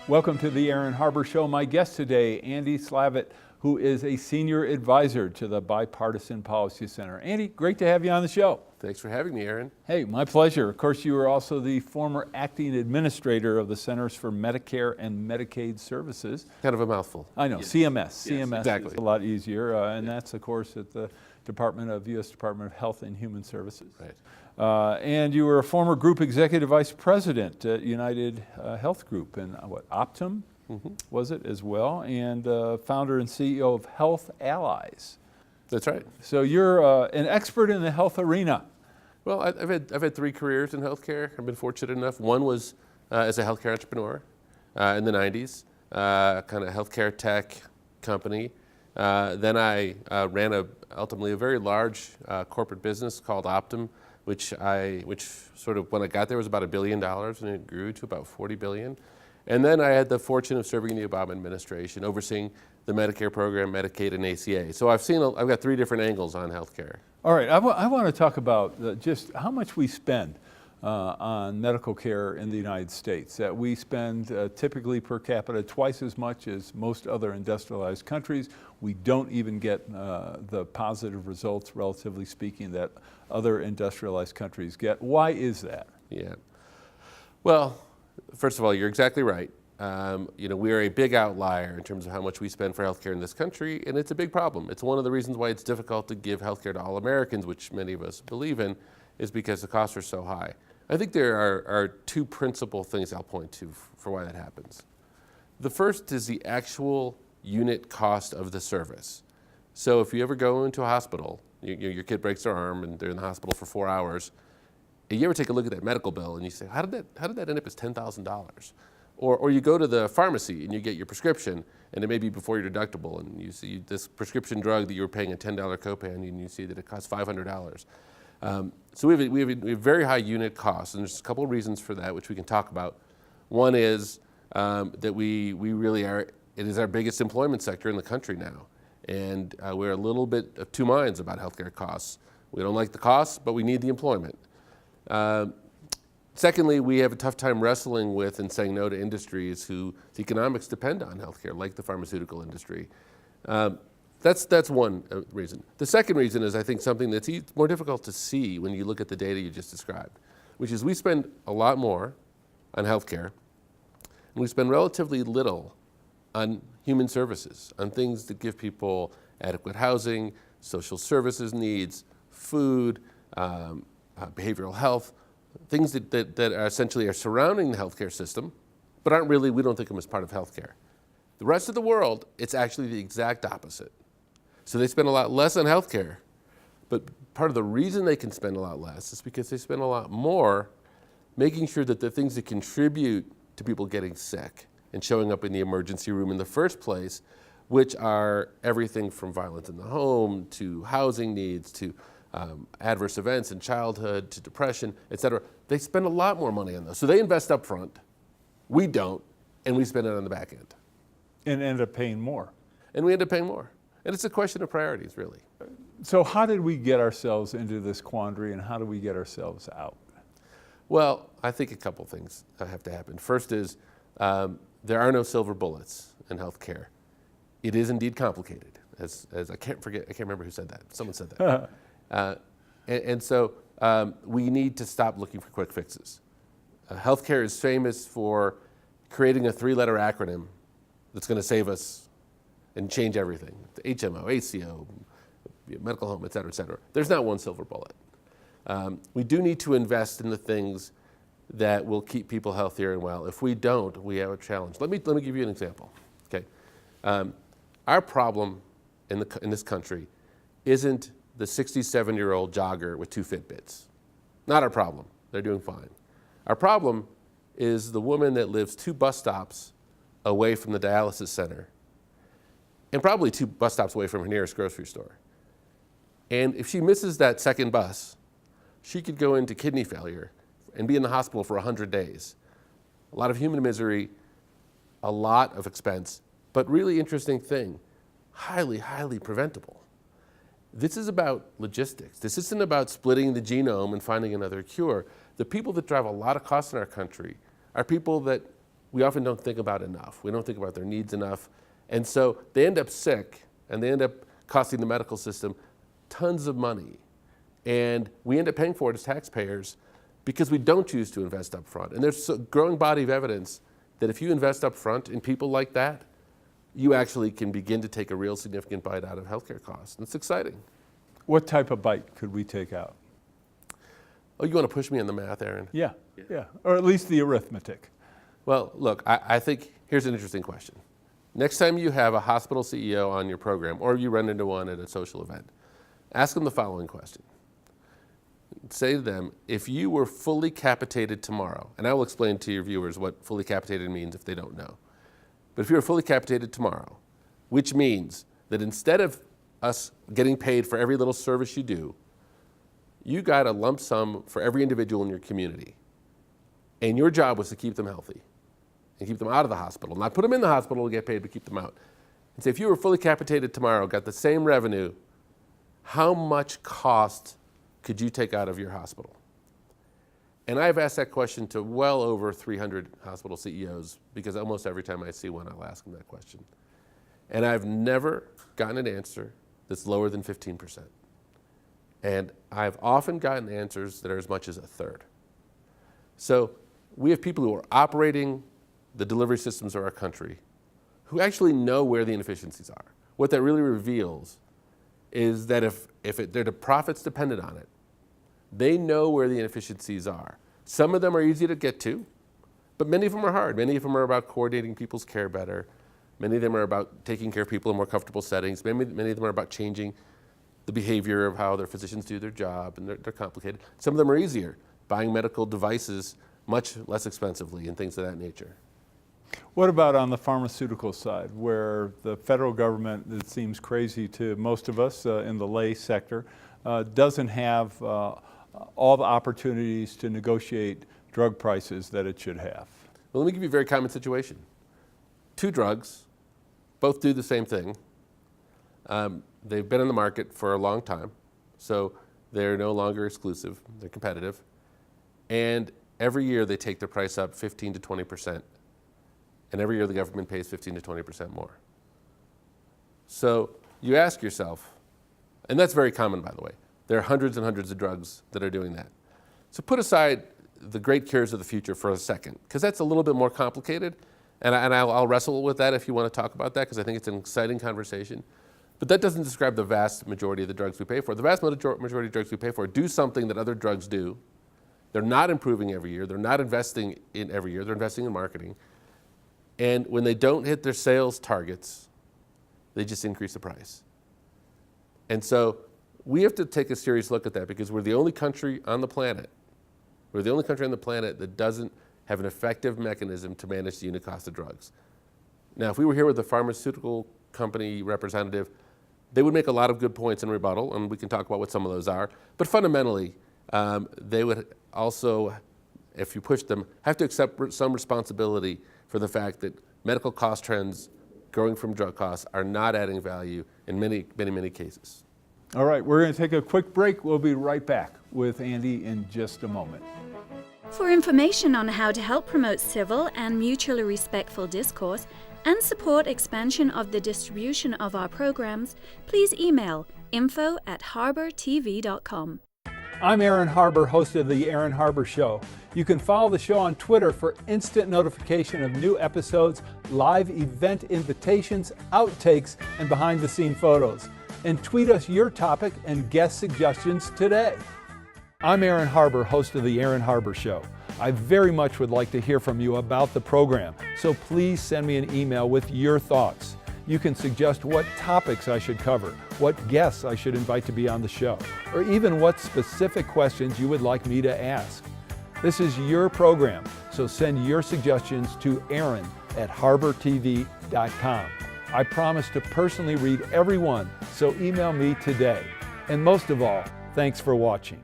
Welcome to the Aaron Harber Show. My guest today, Andy Slavitt, who is a senior advisor to the Bipartisan Policy Center. Andy, great to have you on the show. Thanks for having me, Aaron. Hey, my pleasure. Of course, you were also the former acting administrator of the Centers for Medicare and Medicaid Services. Kind of a mouthful. I know, yes. CMS. Yes, CMS exactly. is a lot easier, and that's, of course, at the U.S. Department of Health and Human Services. Right. And you were a former group executive vice president at United Health Group, and Optum, was it as well, and founder and CEO of Health Allies. That's right. So you're an expert in the health arena. Well, I've had 3 careers in healthcare. I've been fortunate enough. One was as a healthcare entrepreneur in the 90s, kind of healthcare tech company. Then I ran ultimately a very large corporate business called Optum, which sort of, when I got there, was about $1 billion, and it grew to about $40 billion. And then I had the fortune of serving in the Obama administration, overseeing the Medicare program, Medicaid, and ACA. So I've got 3 different angles on healthcare. All right, I want to talk about just how much we spend on medical care in the United States. That we spend typically per capita twice as much as most other industrialized countries. We don't even get the positive results, relatively speaking, that other industrialized countries get. Why is that? Yeah. Well, first of all, you're exactly right. We are a big outlier in terms of how much we spend for healthcare in this country, and it's a big problem. It's one of the reasons why it's difficult to give healthcare to all Americans, which many of us believe in, is because the costs are so high. I think there are 2 principal things I'll point to for why that happens. The first is the actual unit cost of the service. So if you ever go into a hospital, your kid breaks their arm and they're in the hospital for 4 hours, and you ever take a look at that medical bill and you say, how did that end up as $10,000? Or you go to the pharmacy and you get your prescription, and it may be before your deductible, and you see this prescription drug that you were paying a $10 copay on, and you see that it costs $500. So we have very high unit costs, and there's a couple of reasons for that, which we can talk about. One is that we really are, it is our biggest employment sector in the country now, and we're a little bit of 2 minds about healthcare costs. We don't like the costs, but we need the employment. Secondly, we have a tough time wrestling with and saying no to industries whose economics depend on healthcare, like the pharmaceutical industry. That's one reason. The second reason is, I think, something that's more difficult to see when you look at the data you just described, which is we spend a lot more on healthcare, and we spend relatively little on human services, on things that give people adequate housing, social services needs, food, behavioral health, things that are essentially surrounding the healthcare system, but aren't really, we don't think of them as part of healthcare. The rest of the world, it's actually the exact opposite. So they spend a lot less on healthcare, but part of the reason they can spend a lot less is because they spend a lot more making sure that the things that contribute to people getting sick and showing up in the emergency room in the first place, which are everything from violence in the home to housing needs to adverse events in childhood to depression, et cetera. They spend a lot more money on those. So they invest up front. We don't, and we spend it on the back end. And end up paying more. And we end up paying more. And it's a question of priorities, really. So how did we get ourselves into this quandary, and how do we get ourselves out? Well, I think a couple things have to happen. First is there are no silver bullets in healthcare. It is indeed complicated. As I can't remember who said that. Someone said that. So we need to stop looking for quick fixes. Healthcare is famous for creating a 3-letter acronym that's going to save us and change everything. The HMO, ACO, medical home, et cetera, et cetera. There's not one silver bullet. We do need to invest in the things that will keep people healthier and well. If we don't, we have a challenge. Let me give you an example. Okay, our problem in this country isn't the 67-year-old jogger with 2 Fitbits. Not our problem. They're doing fine. Our problem is the woman that lives 2 bus stops away from the dialysis center, and probably 2 bus stops away from her nearest grocery store. And if she misses that second bus, she could go into kidney failure and be in the hospital for 100 days. A lot of human misery, a lot of expense, but really interesting thing, highly, highly preventable. This is about logistics. This isn't about splitting the genome and finding another cure. The people that drive a lot of costs in our country are people that we often don't think about enough. We don't think about their needs enough. And so they end up sick, and they end up costing the medical system tons of money. And we end up paying for it as taxpayers because we don't choose to invest up front. And there's a growing body of evidence that if you invest up front in people like that, you actually can begin to take a real significant bite out of healthcare costs. And it's exciting. What type of bite could we take out? Oh, you want to push me on the math, Aaron? Yeah. Or at least the arithmetic. Well, look, I think here's an interesting question. Next time you have a hospital CEO on your program, or you run into one at a social event, ask them the following question. Say to them, if you were fully capitated tomorrow, and I will explain to your viewers what fully capitated means if they don't know. But if you were fully capitated tomorrow, which means that instead of us getting paid for every little service you do, you got a lump sum for every individual in your community. And your job was to keep them healthy and keep them out of the hospital. Not put them in the hospital to get paid, but keep them out. And say, if you were fully capitated tomorrow, got the same revenue, how much cost could you take out of your hospital? And I've asked that question to well over 300 hospital CEOs, because almost every time I see one, I'll ask them that question. And I've never gotten an answer that's lower than 15%. And I've often gotten answers that are as much as a third. So we have people who are operating the delivery systems of our country who actually know where the inefficiencies are. What that really reveals is that if their profit's dependent on it, they know where the inefficiencies are. Some of them are easy to get to, but many of them are hard. Many of them are about coordinating people's care better. Many of them are about taking care of people in more comfortable settings. Many of them are about changing the behavior of how their physicians do their job, and they're complicated. Some of them are easier, buying medical devices much less expensively and things of that nature. What about on the pharmaceutical side, where the federal government, it seems crazy to most of us in the lay sector, doesn't have all the opportunities to negotiate drug prices that it should have? Well, let me give you a very common situation. Two drugs, both do the same thing. They've been on the market for a long time, so they're no longer exclusive, they're competitive. And every year they take their price up 15 to 20%. And every year the government pays 15 to 20% more. So you ask yourself, and that's very common, by the way. There are hundreds and hundreds of drugs that are doing that. So put aside the great cures of the future for a second, because that's a little bit more complicated. And I'll wrestle with that if you want to talk about that, because I think it's an exciting conversation. But that doesn't describe the vast majority of the drugs we pay for. The vast majority of drugs we pay for do something that other drugs do. They're not improving every year. They're not investing in every year. They're investing in marketing. And when they don't hit their sales targets, they just increase the price. And so we have to take a serious look at that, because we're the only country on the planet, that doesn't have an effective mechanism to manage the unit cost of drugs. Now, if we were here with a pharmaceutical company representative, they would make a lot of good points in rebuttal, and we can talk about what some of those are. But fundamentally, they would also, if you push them, have to accept some responsibility for the fact that medical cost trends growing from drug costs are not adding value in many, many, many cases. All right, we're going to take a quick break. We'll be right back with Andy in just a moment. For information on how to help promote civil and mutually respectful discourse and support expansion of the distribution of our programs, please email info@harbertv.com. I'm Aaron Harber, host of The Aaron Harber Show. You can follow the show on Twitter for instant notification of new episodes, live event invitations, outtakes, and behind-the-scene photos. And tweet us your topic and guest suggestions today. I'm Aaron Harber, host of The Aaron Harber Show. I very much would like to hear from you about the program, so please send me an email with your thoughts. You can suggest what topics I should cover, what guests I should invite to be on the show, or even what specific questions you would like me to ask. This is your program, so send your suggestions to aaron@harbertv.com. I promise to personally read every one, so email me today. And most of all, thanks for watching.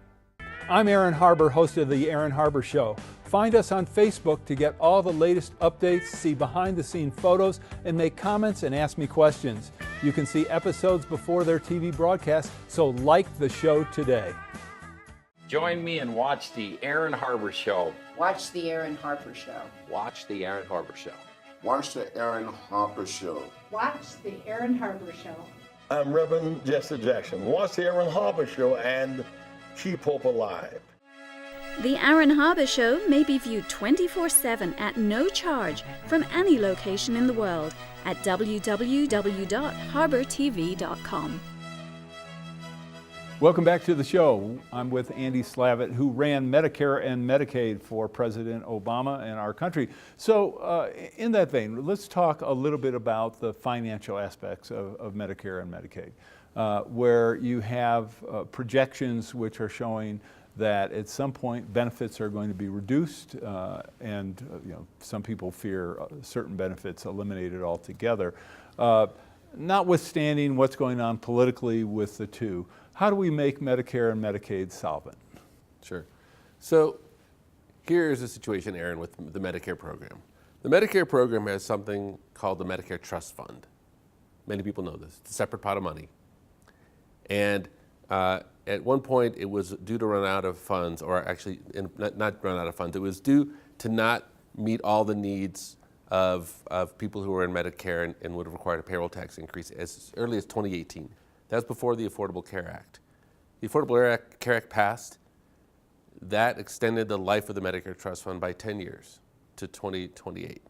I'm Aaron Harber, host of The Aaron Harber Show. Find us on Facebook to get all the latest updates, see behind-the-scene photos, and make comments and ask me questions. You can see episodes before their TV broadcast, so like the show today. Join me and watch the Aaron Harber Show. Watch the Aaron Harper Show. Watch the Aaron Harber Show. Watch the Aaron Harper Show. Watch the Aaron Harber Show. I'm Reverend Jesse Jackson. Watch the Aaron Harber Show and keep hope alive. The Aaron Harber Show may be viewed 24/7 at no charge from any location in the world at www.harbortv.com. Welcome back to the show. I'm with Andy Slavitt, who ran Medicare and Medicaid for President Obama and our country. So in that vein, let's talk a little bit about the financial aspects of Medicare and Medicaid, where you have projections which are showing that at some point benefits are going to be reduced, and some people fear certain benefits eliminated altogether. Notwithstanding what's going on politically with the two, how do we make Medicare and Medicaid solvent? Sure. So here's the situation, Aaron, with the Medicare program. The Medicare program has something called the Medicare Trust Fund. Many people know this. It's a separate pot of money. And at one point, it was due to run out of funds, or actually not run out of funds. It was due to not meet all the needs of people who were in Medicare and would have required a payroll tax increase as early as 2018. That was before the Affordable Care Act. The Affordable Care Act passed. That extended the life of the Medicare Trust Fund by 10 years to 2028.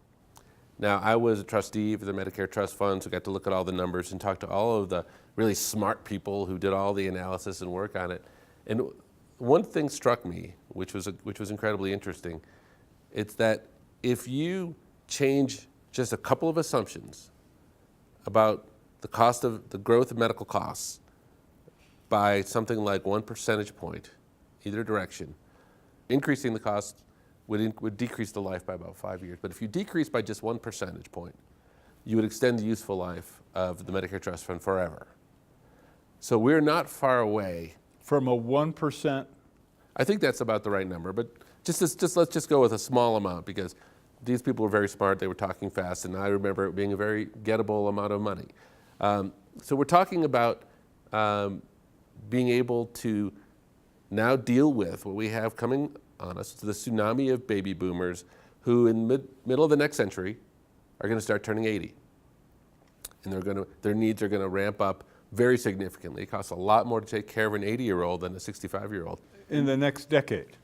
Now, I was a trustee for the Medicare Trust Fund, so I got to look at all the numbers and talk to all of the really smart people who did all the analysis and work on it. And one thing struck me, which was incredibly interesting. It's that if you change just a couple of assumptions about the cost of the growth of medical costs by something like 1 percentage point, either direction, increasing the cost would decrease the life by about 5 years. But if you decrease by just 1 percentage point, you would extend the useful life of the Medicare Trust Fund forever. So we're not far away From a 1%? I think that's about the right number, but let's just go with a small amount, because these people were very smart, they were talking fast, and I remember it being a very gettable amount of money. So we're talking about being able to now deal with what we have coming on us, the tsunami of baby boomers who in middle of the next century are going to start turning 80. And their needs are going to ramp up very significantly. It costs a lot more to take care of an 80-year-old than a 65-year-old. In the next decade?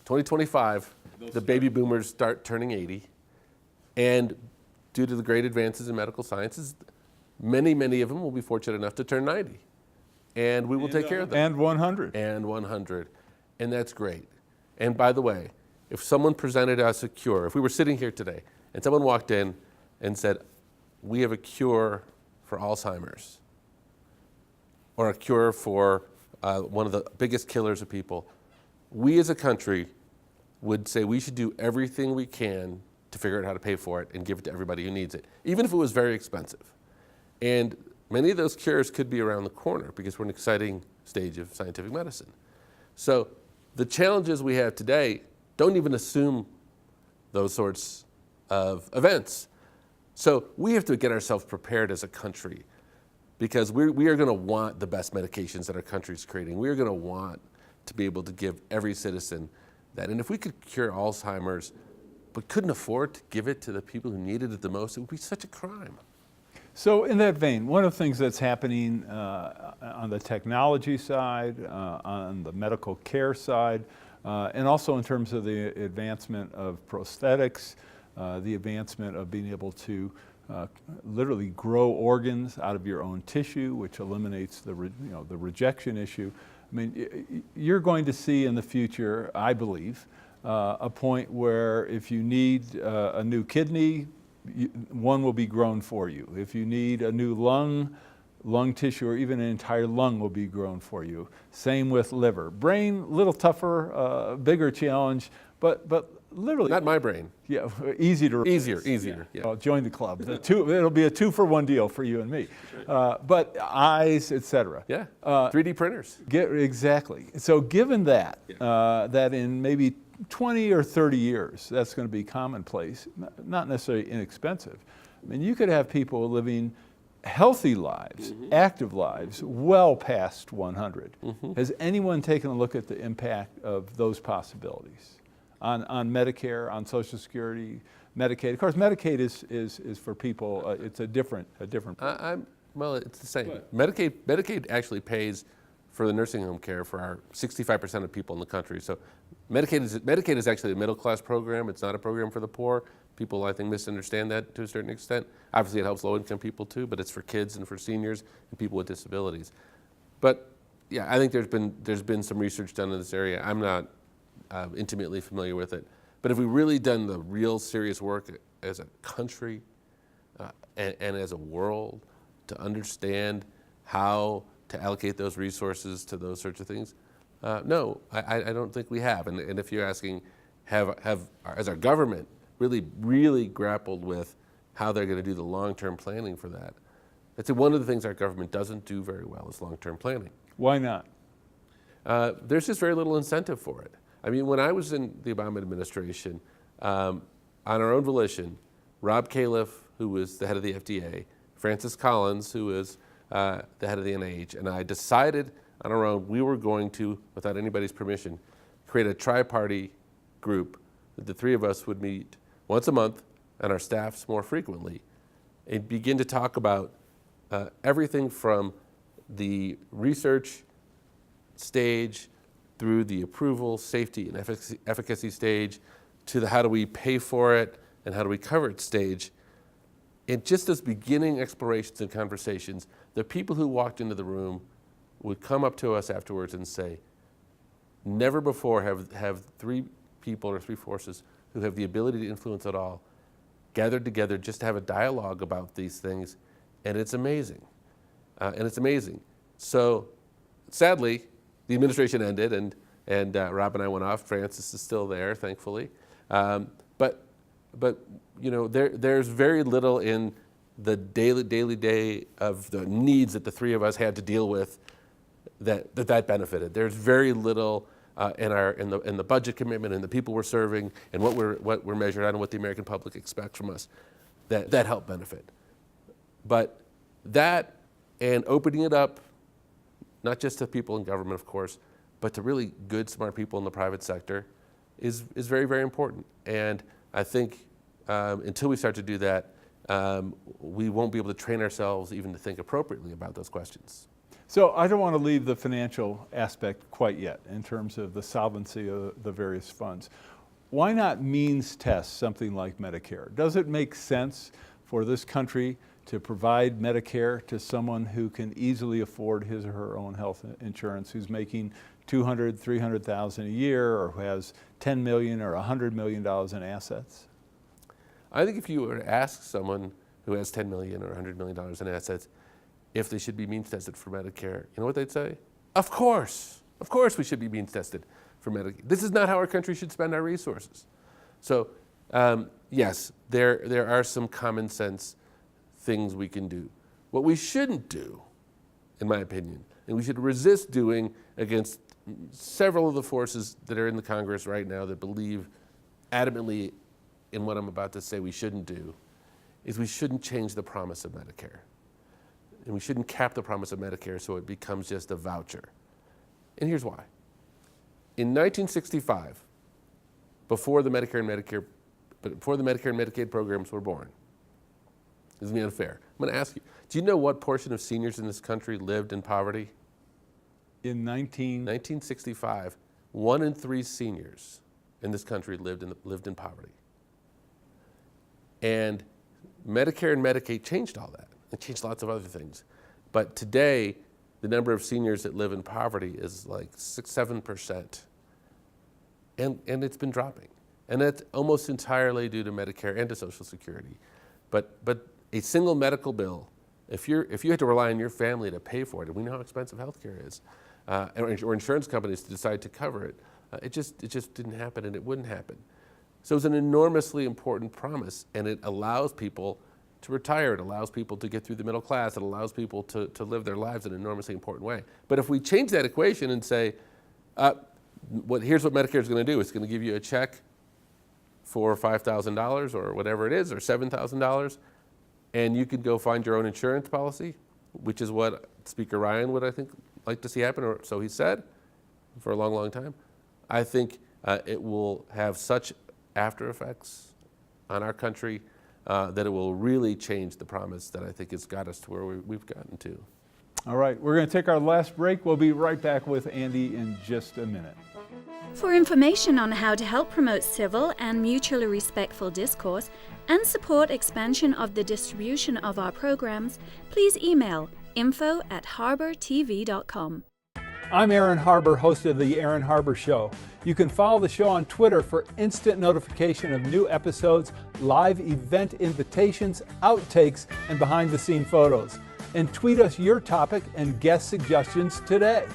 2025, the baby boomers start turning 80, and due to the great advances in medical sciences, many of them will be fortunate enough to turn 90, and we will take care of them. And 100. And 100, and that's great. And by the way, if someone presented us a cure, if we were sitting here today, and someone walked in and said, we have a cure for Alzheimer's, or a cure for one of the biggest killers of people, we as a country would say we should do everything we can to figure out how to pay for it and give it to everybody who needs it, even if it was very expensive. And many of those cures could be around the corner because we're in an exciting stage of scientific medicine. So the challenges we have today don't even assume those sorts of events. So we have to get ourselves prepared as a country, because we are going to want the best medications that our country is creating. We are going to want to be able to give every citizen that. And if we could cure Alzheimer's but couldn't afford to give it to the people who needed it the most, it would be such a crime. So in that vein, one of the things that's happening on the technology side, on the medical care side, and also in terms of the advancement of prosthetics, the advancement of being able to literally grow organs out of your own tissue, which eliminates the rejection issue. I mean, you're going to see in the future, I believe, a point where if you need a new kidney, one will be grown for you. If you need a new lung tissue, or even an entire lung will be grown for you. Same with liver. Brain, a little tougher, bigger challenge, but literally. Not my brain. Yeah, easy to replace. Easier. Yeah. Well, join the club. It'll be a 2-for-1 deal for you and me. But eyes, etc. Yeah. 3D printers. Exactly. So given that, that in maybe 20 or 30 years, that's going to be commonplace, not necessarily inexpensive. I mean, you could have people living healthy lives, active lives, well past 100. Has anyone taken a look at the impact of those possibilities on Medicare, on Social Security, Medicaid? Of course, Medicaid is for people. It's a different. Well, it's the same. Medicaid actually pays for the nursing home care for our 65% of people in the country. So Medicaid is actually a middle class program. It's not a program for the poor. People, I think, misunderstand that to a certain extent. Obviously, it helps low income people too, but it's for kids and for seniors and people with disabilities. But yeah, I think there's been some research done in this area. I'm not intimately familiar with it. But if we really done the real serious work as a country and as a world to understand how to allocate those resources to those sorts of things, no, I don't think we have. And if you're asking, has our government really grappled with how they're going to do the long-term planning for that? That's one of the things our government doesn't do very well is long-term planning. Why not? There's just very little incentive for it. I mean, when I was in the Obama administration, on our own volition, Rob Califf, who was the head of the FDA, Francis Collins, who was the head of the NIH, and I decided on our own we were going to, without anybody's permission, create a tri-party group that the three of us would meet once a month and our staffs more frequently and begin to talk about everything from the research stage through the approval, safety, and efficacy stage to the how do we pay for it and how do we cover it stage. And just as beginning explorations and conversations, the people who walked into the room would come up to us afterwards and say, never before have three people or three forces who have the ability to influence it all gathered together just to have a dialogue about these things, and it's amazing. So sadly, the administration ended, and Rob and I went off. Francis is still there, thankfully. But you know, there's very little in the daily day of the needs that the three of us had to deal with that benefited. There's very little in the budget commitment and the people we're serving and what we're measured on and what the American public expects from us that help benefit. But that and opening it up, not just to people in government, of course, but to really good, smart people in the private sector is very, very important. And I think until we start to do that, we won't be able to train ourselves even to think appropriately about those questions. So I don't want to leave the financial aspect quite yet in terms of the solvency of the various funds. Why not means test something like Medicare? Does it make sense for this country to provide Medicare to someone who can easily afford his or her own health insurance, who's making $200,000, $300,000 a year, or who has $10 million or $100 million in assets? I think if you were to ask someone who has $10 million or $100 million in assets if they should be means tested for Medicare, you know what they'd say? Of course we should be means tested for Medicare. This is not how our country should spend our resources. So yes, there are some common sense things we can do. What we shouldn't do, in my opinion, and we should resist doing against several of the forces that are in the Congress right now that believe adamantly in what I'm about to say we shouldn't do, is we shouldn't change the promise of Medicare. And we shouldn't cap the promise of Medicare so it becomes just a voucher. And here's why. In 1965, before the Medicare and Medicaid programs were born, this is me unfair. I'm going to ask you, do you know what portion of seniors in this country lived in poverty? In 1965, 1 in 3 seniors in this country lived in poverty. And Medicare and Medicaid changed all that. It changed lots of other things. But today, the number of seniors that live in poverty is like 6-7%. And it's been dropping. And that's almost entirely due to Medicare and to Social Security. But a single medical bill, if you had to rely on your family to pay for it, and we know how expensive healthcare is, or insurance companies to decide to cover it, it just didn't happen, and it wouldn't happen. So it's an enormously important promise, and it allows people to retire. It allows people to get through the middle class. It allows people to live their lives in an enormously important way. But if we change that equation and say, here's what Medicare is going to do. It's going to give you a check for $5,000 or whatever it is, or $7,000, and you could go find your own insurance policy, which is what Speaker Ryan would, I think, like to see happen, or so he said, for a long, long time. I think it will have such after effects on our country that it will really change the promise that I think has got us to where we've gotten to. All right, we're going to take our last break. We'll be right back with Andy in just a minute. For information on how to help promote civil and mutually respectful discourse and support expansion of the distribution of our programs, please email info@harbertv.com. I'm Aaron Harber, host of The Aaron Harber Show. You can follow the show on Twitter for instant notification of new episodes, live event invitations, outtakes, and behind-the-scene photos. And tweet us your topic and guest suggestions today.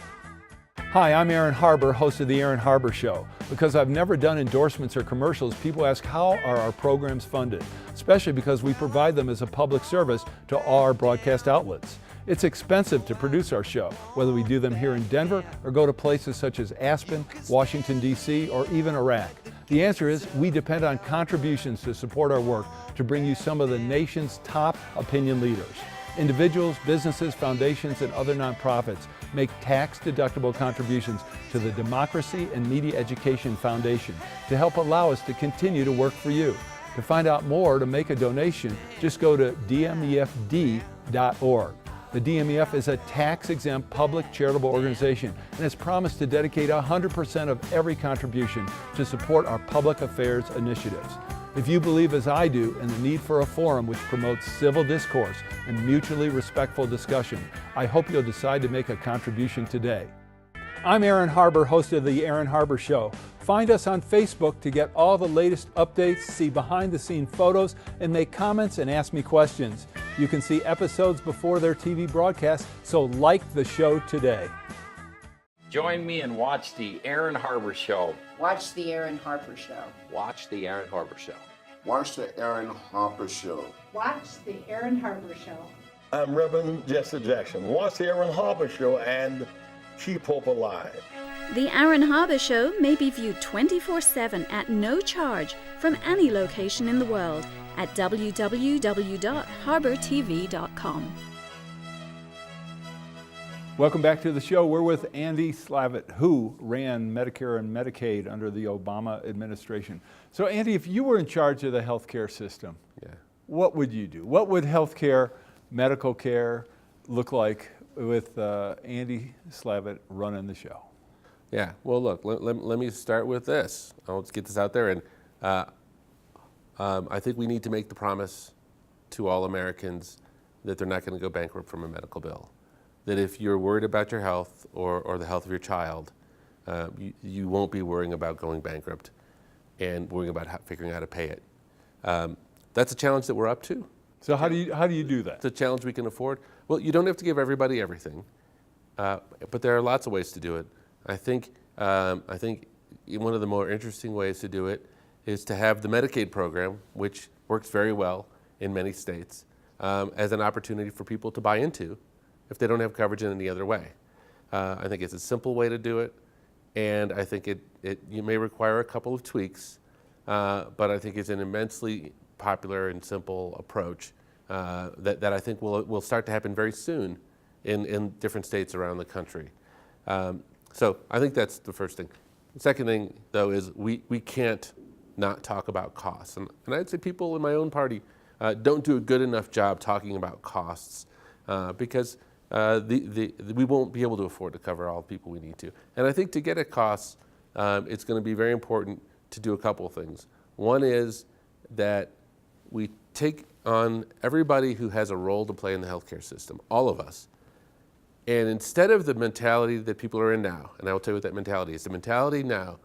Hi, I'm Aaron Harber, host of The Aaron Harber Show. Because I've never done endorsements or commercials, people ask how are our programs funded, especially because we provide them as a public service to all our broadcast outlets. It's expensive to produce our show, whether we do them here in Denver or go to places such as Aspen, Washington, D.C., or even Iraq. The answer is we depend on contributions to support our work to bring you some of the nation's top opinion leaders. Individuals, businesses, foundations, and other nonprofits make tax-deductible contributions to the Democracy and Media Education Foundation to help allow us to continue to work for you. To find out more or to make a donation, just go to dmefd.org. The DMEF is a tax-exempt public charitable organization and has promised to dedicate 100% of every contribution to support our public affairs initiatives. If you believe as I do in the need for a forum which promotes civil discourse and mutually respectful discussion, I hope you'll decide to make a contribution today. I'm Aaron Harber, host of The Aaron Harber Show. Find us on Facebook to get all the latest updates, see behind-the-scene photos, and make comments and ask me questions. You can see episodes before their TV broadcast, so like the show today. Join me and watch The Aaron Harber Show. Watch the Aaron Harper Show. Watch The Aaron Harber Show. Watch the Aaron Harper Show. Watch the Aaron Harper Show. I'm Reverend Jesse Jackson. Watch the Aaron Harper Show and keep hope alive. The Aaron Harber Show may be viewed 24/7 at no charge from any location in the world at www.harbertv.com. Welcome back to the show. We're with Andy Slavitt, who ran Medicare and Medicaid under the Obama administration. So Andy, if you were in charge of the healthcare system, what would you do? What would healthcare, medical care look like with Andy Slavitt running the show? Yeah, well, look, let me start with this. Let's get this out there. And I think we need to make the promise to all Americans that they're not going to go bankrupt from a medical bill. That if you're worried about your health or the health of your child, you won't be worrying about going bankrupt and worrying about figuring out how to pay it. That's a challenge that we're up to. So how do you do that? It's a challenge we can afford. Well, you don't have to give everybody everything, but there are lots of ways to do it. I think one of the more interesting ways to do it is to have the Medicaid program, which works very well in many states, as an opportunity for people to buy into if they don't have coverage in any other way. I think it's a simple way to do it, and I think you may require a couple of tweaks, but I think it's an immensely popular and simple approach that I think will start to happen very soon in different states around the country. So I think that's the first thing. The second thing, though, is we can't not talk about costs. And I'd say people in my own party don't do a good enough job talking about costs because we won't be able to afford to cover all the people we need to. And I think to get at costs, it's going to be very important to do a couple of things. One is that we take on everybody who has a role to play in the healthcare system, all of us. And instead of the mentality that people are in now, and I will tell you what that mentality is, the mentality now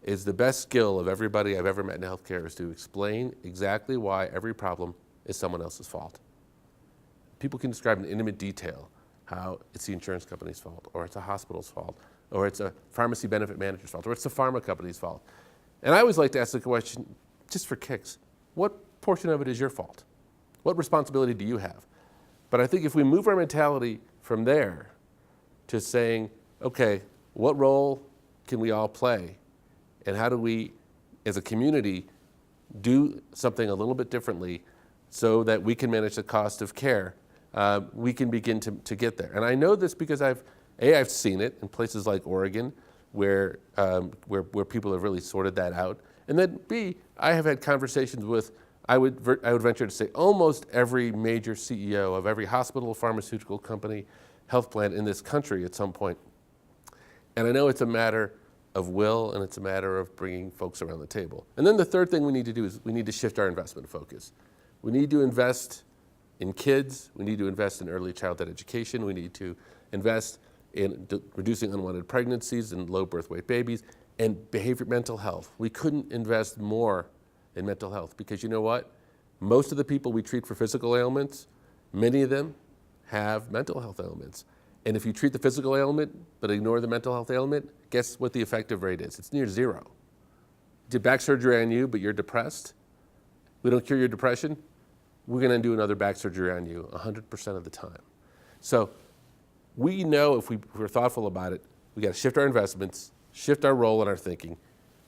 is the best skill of everybody I've ever met in healthcare is to explain exactly why every problem is someone else's fault. People can describe in intimate detail how it's the insurance company's fault, or it's a hospital's fault, or it's a pharmacy benefit manager's fault, or it's the pharma company's fault. And I always like to ask the question, just for kicks, what portion of it is your fault? What responsibility do you have? But I think if we move our mentality from there to saying, okay, what role can we all play? And how do we, as a community, do something a little bit differently so that we can manage the cost of care, we can begin to get there. And I know this because I've seen it in places like Oregon where people have really sorted that out. And then B, I have had conversations with, I would venture to say, almost every major CEO of every hospital, pharmaceutical company, health plan in this country at some point. And I know it's a matter of will, and it's a matter of bringing folks around the table. And then the third thing we need to do is we need to shift our investment focus. We need to invest in kids. We need to invest in early childhood education. We need to invest in reducing unwanted pregnancies and low birth weight babies and mental health. We couldn't invest more in mental health because you know what? Most of the people we treat for physical ailments, many of them have mental health ailments. And if you treat the physical ailment but ignore the mental health ailment, guess what the effective rate is? It's near zero. Did back surgery on you, but you're depressed? We don't cure your depression? We're going to do another back surgery on you 100% of the time. So we know if we're thoughtful about it, we got to shift our investments, shift our role in our thinking,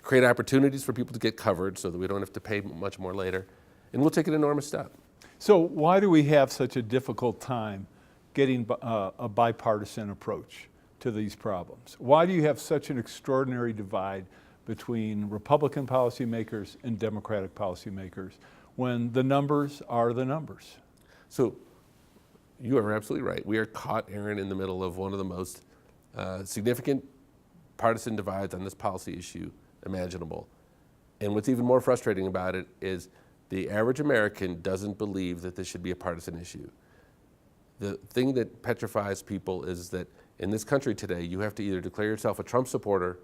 create opportunities for people to get covered so that we don't have to pay much more later, and we'll take an enormous step. So why do we have such a difficult time getting a bipartisan approach to these problems? Why do you have such an extraordinary divide between Republican policymakers and Democratic policymakers when the numbers are the numbers? So you are absolutely right. We are caught, Aaron, in the middle of one of the most significant partisan divides on this policy issue imaginable. And what's even more frustrating about it is the average American doesn't believe that this should be a partisan issue. The thing that petrifies people is that in this country today, you have to either declare yourself a Trump supporter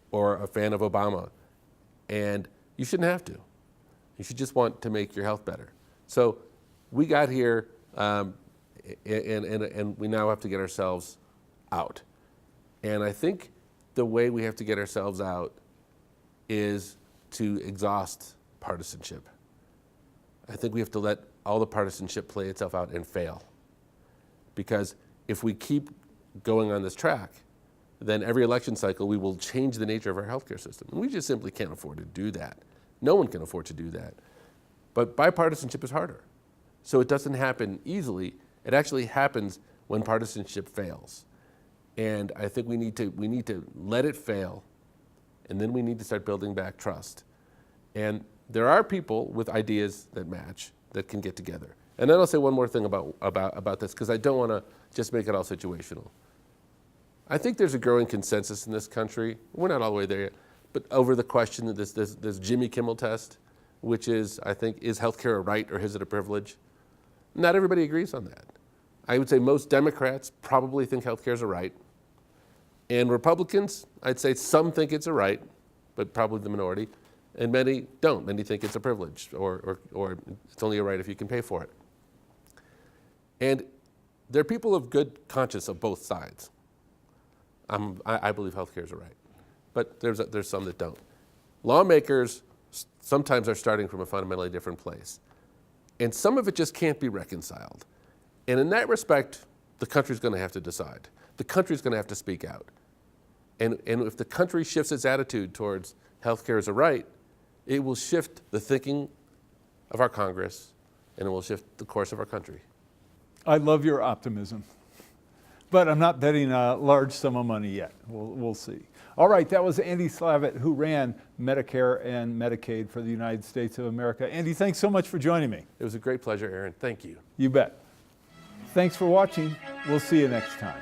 or a fan of Obama. And you shouldn't have to. You should just want to make your health better. So we got here, and we now have to get ourselves out. And I think the way we have to get ourselves out is to exhaust partisanship. I think we have to let all the partisanship play itself out and fail. Because if we keep going on this track, then every election cycle we will change the nature of our healthcare system. And we just simply can't afford to do that. No one can afford to do that. But bipartisanship is harder. So it doesn't happen easily. It actually happens when partisanship fails. And I think we need to let it fail, and then we need to start building back trust. And there are people with ideas that match that can get together. And then I'll say one more thing about this, because I don't want to just make it all situational. I think there's a growing consensus in this country, we're not all the way there yet, but over the question of this Jimmy Kimmel test, which is, I think, is healthcare a right or is it a privilege? Not everybody agrees on that. I would say most Democrats probably think healthcare is a right. And Republicans, I'd say some think it's a right, but probably the minority. And many don't. Many think it's a privilege or it's only a right if you can pay for it. And there are people of good conscience of both sides. I believe healthcare is a right, but there's some that don't. Lawmakers sometimes are starting from a fundamentally different place. And some of it just can't be reconciled. And in that respect, the country's going to have to decide. The country's going to have to speak out. And if the country shifts its attitude towards healthcare as a right, it will shift the thinking of our Congress, and it will shift the course of our country. I love your optimism, but I'm not betting a large sum of money yet. We'll see. All right, that was Andy Slavitt, who ran Medicare and Medicaid for the United States of America. Andy, thanks so much for joining me. It was a great pleasure, Aaron. Thank you. You bet. Thanks for watching. We'll see you next time.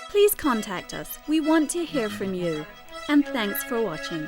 Please contact us. We want to hear from you. And thanks for watching.